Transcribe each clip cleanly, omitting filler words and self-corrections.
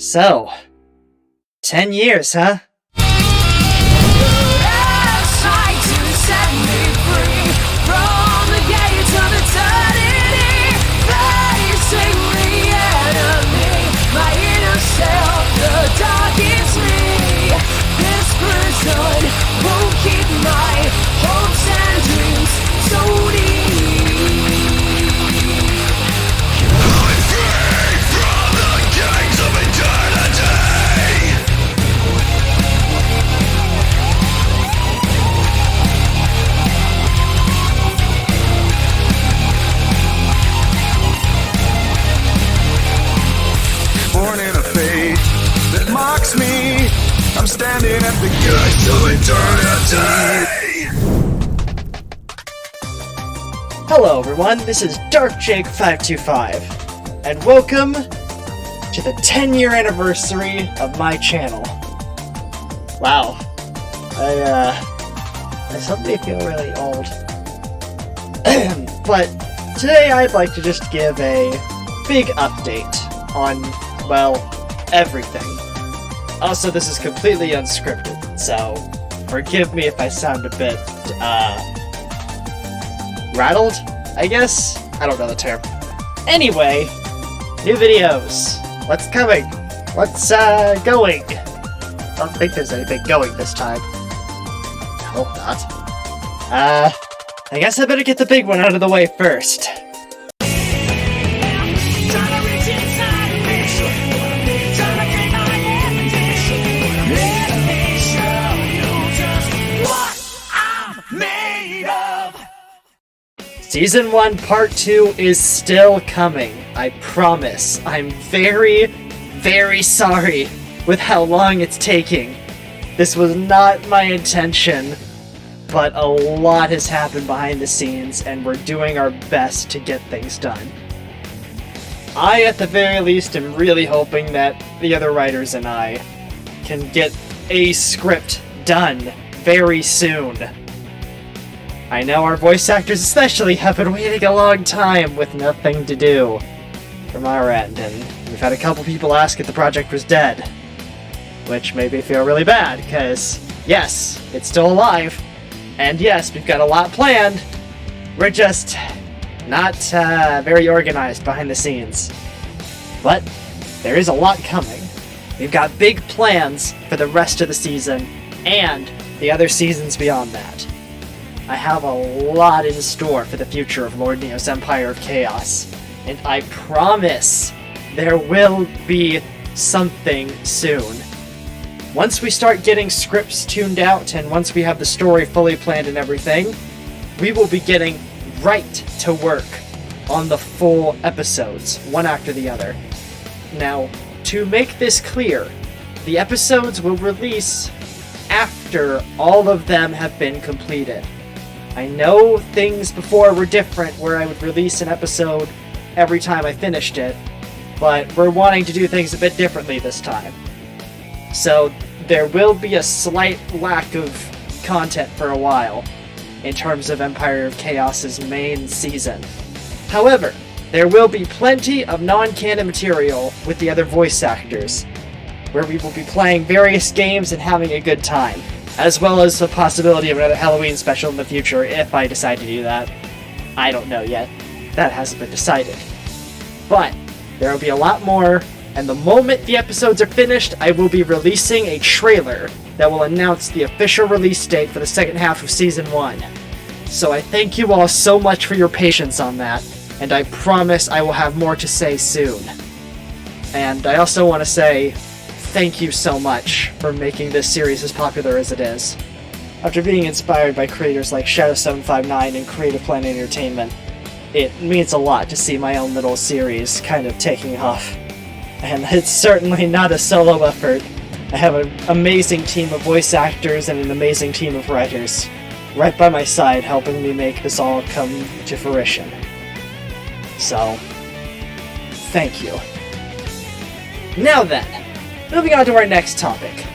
So, 10 years, huh? Won't keep my hopes and dreams so deep. I'm free from the gangs of eternity. Born in a fate that mocks me, I'm standing at the gates of eternity! Hello everyone, this is DarkJake525, and welcome to the 10-year anniversary of my channel. Wow, I suddenly feel really old. But today I'd like to just give a big update on, well, everything. Also, this is completely unscripted, so forgive me if I sound a bit, rattled, I guess? I don't know the term. Anyway, new videos. What's coming? What's, going? I don't think there's anything going this time. I hope not. I guess I better get the big one out of the way first. Season 1 Part 2 is still coming, I promise. I'm very, very sorry with how long it's taking. This was not my intention, but a lot has happened behind the scenes, and we're doing our best to get things done. I, at the very least, am really hoping that the other writers and I can get a script done very soon. I know our voice actors especially have been waiting a long time with nothing to do from our end, and we've had a couple people ask if the project was dead, which made me feel really bad, because yes, it's still alive, and yes, we've got a lot planned. We're just not very organized behind the scenes. But there is a lot coming. We've got big plans for the rest of the season and the other seasons beyond that. I have a lot in store for the future of Lord Neo's Empire of Chaos, and I promise there will be something soon. Once we start getting scripts tuned out, and once we have the story fully planned and everything, we will be getting right to work on the full episodes, one after the other. Now, to make this clear, the episodes will release after all of them have been completed. I know things before were different, where I would release an episode every time I finished it, but we're wanting to do things a bit differently this time. So there will be a slight lack of content for a while in terms of Empire of Chaos's main season. However, there will be plenty of non-canon material with the other voice actors, where we will be playing various games and having a good time, as well as the possibility of another Halloween special in the future if I decide to do that. I don't know yet. That hasn't been decided. But there will be a lot more, and the moment the episodes are finished, I will be releasing a trailer that will announce the official release date for the second half of Season 1. So I thank you all so much for your patience on that, and I promise I will have more to say soon. And I also want to say thank you so much for making this series as popular as it is. After being inspired by creators like Shadow759 and Creative Planet Entertainment, it means a lot to see my own little series kind of taking off. And it's certainly not a solo effort. I have an amazing team of voice actors and an amazing team of writers right by my side helping me make this all come to fruition. So, thank you. Now then, moving on to our next topic.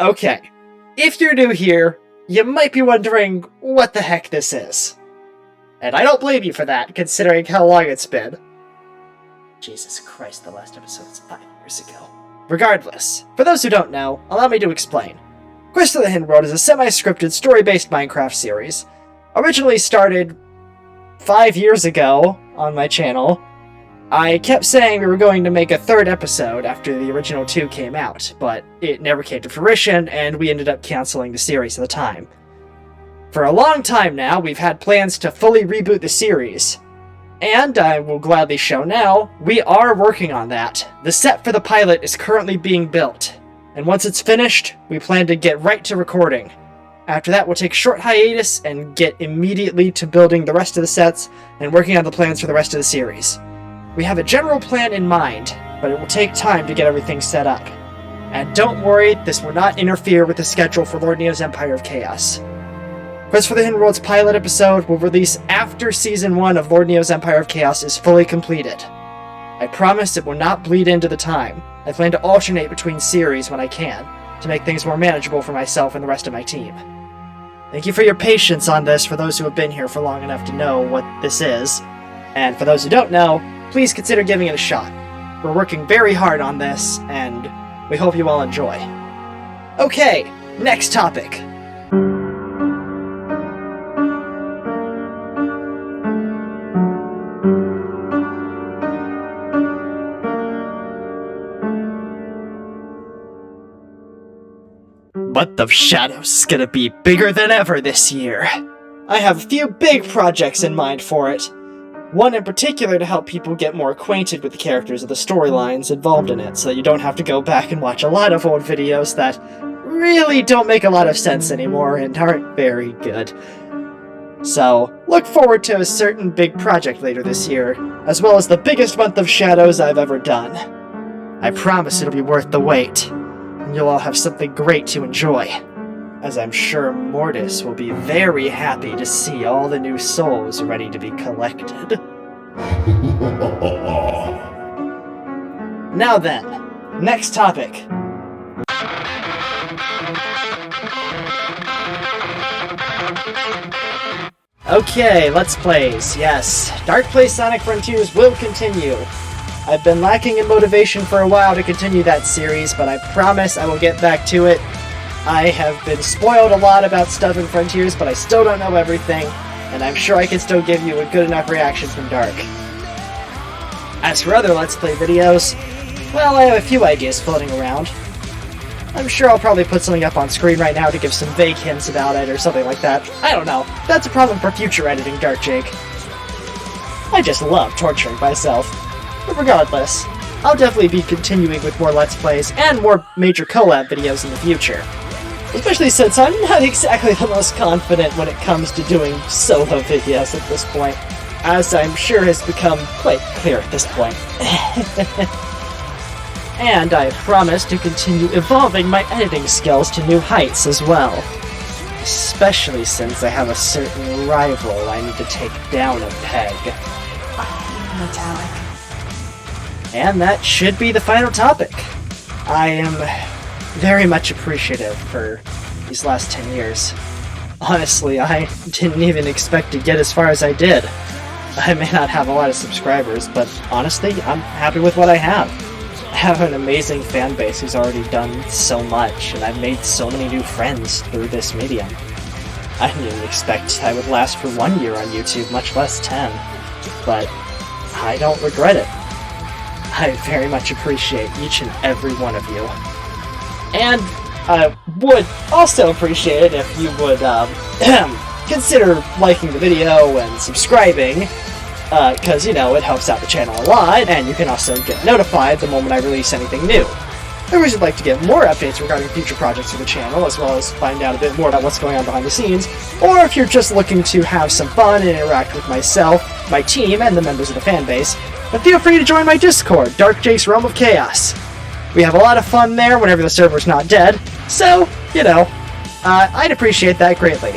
Okay, if you're new here, you might be wondering what the heck this is. And I don't blame you for that, considering how long it's been. Jesus Christ, the last episode was 5 years ago. Regardless, for those who don't know, allow me to explain. Quest of the Hidden World is a semi-scripted, story-based Minecraft series. Originally started 5 years ago on my channel. I kept saying we were going to make a 3rd episode after the original 2 came out, but it never came to fruition, and we ended up canceling the series at the time. For a long time now, we've had plans to fully reboot the series. And I will gladly show now, we are working on that. The set for the pilot is currently being built, and once it's finished, we plan to get right to recording. After that, we'll take a short hiatus and get immediately to building the rest of the sets and working on the plans for the rest of the series. We have a general plan in mind, but it will take time to get everything set up. And don't worry, this will not interfere with the schedule for Lord Neo's Empire of Chaos. Quest for the Hidden World's pilot episode will release after Season 1 of Lord Neo's Empire of Chaos is fully completed. I promise it will not bleed into the time. I plan to alternate between series when I can, to make things more manageable for myself and the rest of my team. Thank you for your patience on this for those who have been here for long enough to know what this is. And for those who don't know, please consider giving it a shot. We're working very hard on this, and we hope you all enjoy. Okay, next topic. Month of Shadows is gonna be bigger than ever this year. I have a few big projects in mind for it. One in particular to help people get more acquainted with the characters of the storylines involved in it, so that you don't have to go back and watch a lot of old videos that really don't make a lot of sense anymore and aren't very good. So, look forward to a certain big project later this year, as well as the biggest Month of Shadows I've ever done. I promise it'll be worth the wait, and you'll all have something great to enjoy, as I'm sure Mortis will be very happy to see all the new souls ready to be collected. Now then, next topic. Okay, Let's Plays. Yes, Dark Play Sonic Frontiers will continue. I've been lacking in motivation for a while to continue that series, but I promise I will get back to it. I have been spoiled a lot about stuff in Frontiers, but I still don't know everything, and I'm sure I can still give you a good enough reaction from Dark. As for other Let's Play videos, well, I have a few ideas floating around. I'm sure I'll probably put something up on screen right now to give some vague hints about it or something like that. I don't know. That's a problem for future editing, DarkJake. I just love torturing myself. But regardless, I'll definitely be continuing with more Let's Plays and more major collab videos in the future. Especially since I'm not exactly the most confident when it comes to doing solo videos at this point, as I'm sure has become quite clear at this point. And I promise to continue evolving my editing skills to new heights as well. Especially since I have a certain rival I need to take down a peg. Metallic. And that should be the final topic. I am very much appreciative for these last 10 years. Honestly, I didn't even expect to get as far as I did. I may not have a lot of subscribers, but honestly, I'm happy with what I have. I have an amazing fan base who's already done so much, and I've made so many new friends through this medium. I didn't even expect I would last for 1 year on YouTube, much less 10. But I don't regret it. I very much appreciate each and every one of you. And I would also appreciate it if you would consider liking the video and subscribing, because, you know, it helps out the channel a lot, and you can also get notified the moment I release anything new. If you would like to get more updates regarding future projects for the channel, as well as find out a bit more about what's going on behind the scenes, or if you're just looking to have some fun and interact with myself, my team, and the members of the fanbase, then feel free to join my Discord, DarkJake's Realm of Chaos. We have a lot of fun there whenever the server's not dead, so, you know, I'd appreciate that greatly.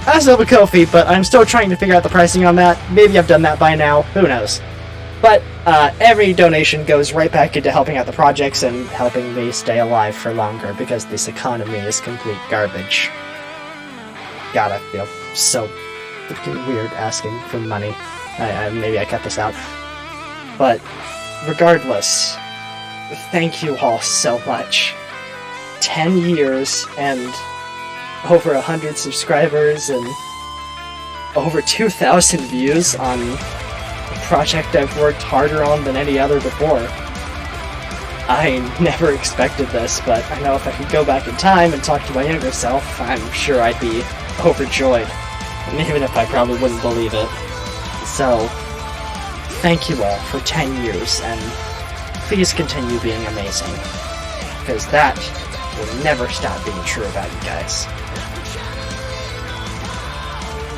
I still have a Ko-fi, but I'm still trying to figure out the pricing on that. Maybe I've done that by now, who knows. But every donation goes right back into helping out the projects and helping me stay alive for longer, because this economy is complete garbage. God, I feel so freaking weird asking for money. Maybe I cut this out. But regardless, thank you all so much. 10 years and over 100 subscribers and over 2,000 views on a project I've worked harder on than any other before. I never expected this, but I know if I could go back in time and talk to my younger self, I'm sure I'd be overjoyed, and even if I probably wouldn't believe it. So, thank you all for 10 years, and please continue being amazing, because that will never stop being true about you guys.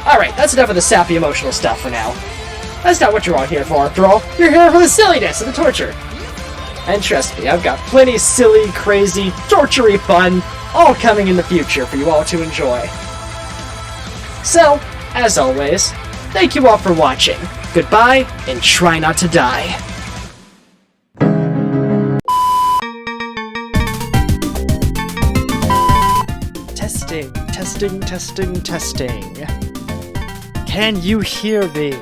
Alright, that's enough of the sappy emotional stuff for now. That's not what you're all here for, after all. You're here for the silliness and the torture. And trust me, I've got plenty silly, crazy, tortury fun, all coming in the future for you all to enjoy. So, as always, thank you all for watching. Goodbye, and try not to die. Testing, testing, testing, testing. Can you hear me?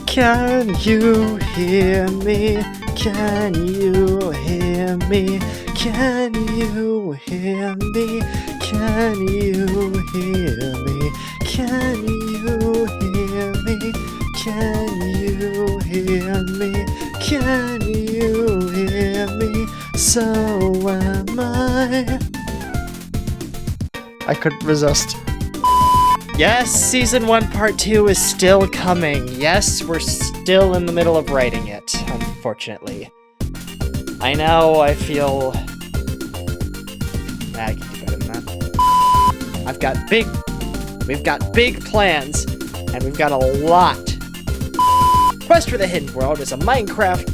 Can you hear me? Can you hear me? Can you hear me? Can you hear me? Can you hear me? Can you hear me? Can you hear me? So am I. I couldn't resist. Yes, Season 1 Part 2 is still coming. Yes, we're still in the middle of writing it, unfortunately. I know, I feel... I can do better than that. We've got big plans, and we've got a lot. Quest for the Hidden World is a Minecraft...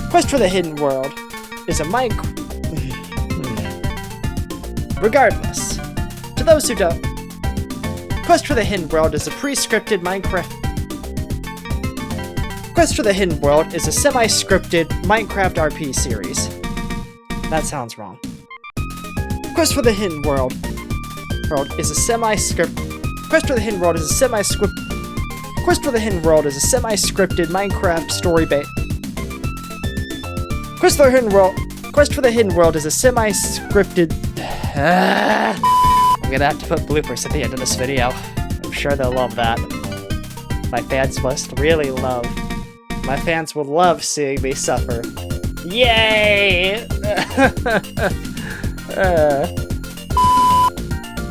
Quest for the Hidden World is a Regardless, to those who don't... Quest for the Hidden World is a pre-scripted Minecraft... Quest for the Hidden World is a semi-scripted Minecraft RP series. That sounds wrong. Quest for the Hidden World is a semi-script... Quest for the Hidden World is a semi-script... Quest for the Hidden World is a semi-scripted Minecraft story-based... Quest for the Hidden World... Quest for the Hidden World is a semi-scripted... I'm gonna have to put bloopers at the end of this video. I'm sure they'll love that. My fans must really love. My fans will love seeing me suffer. Yay!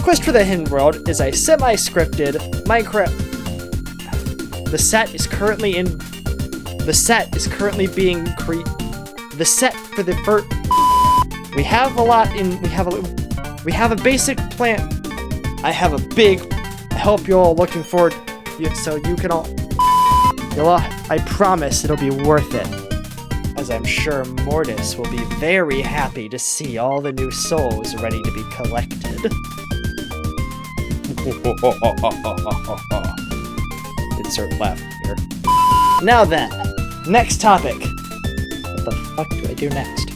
Quest for the Hidden World is a semi-scripted Minecraft... The set is currently being The set for the first... We have a lot in... We have a basic plan. I have a big... I hope you're all looking forward... So you can all... I promise it'll be worth it. As I'm sure Mortis will be very happy to see all the new souls ready to be collected. Insert laugh here. Now then, next topic. What the fuck do I do next?